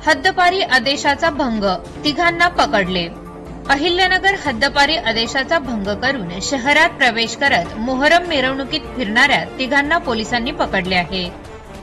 हद्दपारी आदेशाचा भंग, तिघांना पकडले। अहिल्यानगर हद्दपारी आदेशाचा भंग करून शहरात प्रवेश करत मोहरम मिरवणुकीत फिरणाऱ्या तिघांना पोलिसांनी पकडले आहे।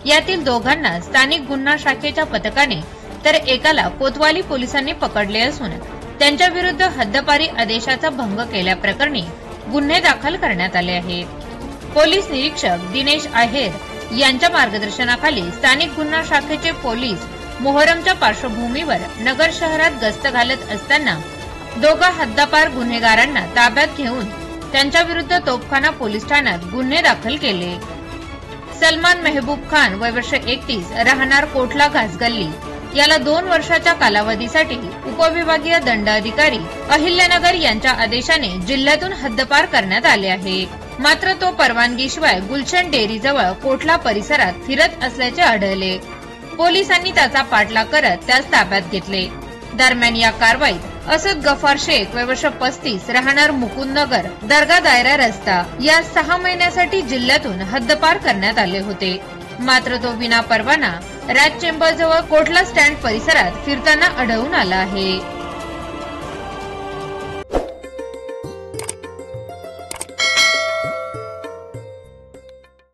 यातील दोघांना स्थानिक गुन्हा शाखेच्या पथकाने तर एकाला कोतवाली पोलिसांनी पकडले असून त्यांच्या विरुद्ध हद्दपारी आदेशाचा भंग केल्याप्रकरणी गुन्हे दाखल करण्यात आले आहेत। पोलीस निरीक्षक दिनेश आहेर यांच्या मार्गदर्शनाखाली स्थानिक गुन्हा शाखेचे पोलीस मोहरमच्या पार्श्वभूमीवर नगर शहरात गस्त घालत असताना दोघा हद्दपार गुन्हेगारांना ताब्यात घेऊन त्यांच्या विरुद्ध तोफखाना पोलीस ठाण्यात गुन्हे दाखल केले। सलमान मेहबूब खान वय वर्ष 31 राहणार कोटला घासगल्ली याला 2 वर्षाच्या कालावधीसाठी उपविभागीय दंड अधिकारी अहिल्यानगर यांच्या आदेशाने जिल्ह्यातून हद्दपार करण्यात आले आहे। मात्र तो परवानगीशिवाय गुलशन डेअरीजवळ कोटला परिसरात फिरत असल्याचे आढळले। पोलिसांनी त्याचा पाठलाग करत त्यास ताब्यात घेतले। दरम्यान या कारवाईत असद गफार शेख वय वर्ष 35 राहणार मुकुंदनगर दर्गा दायरा रस्ता या 6 महिन्यासाठी जिल्ह्यातून हद्दपार करण्यात आले होते। मात्र तो विना परवाना राज चेंबर जवळ कोटला स्टँड परिसरात फिरताना आढळून आला आहे।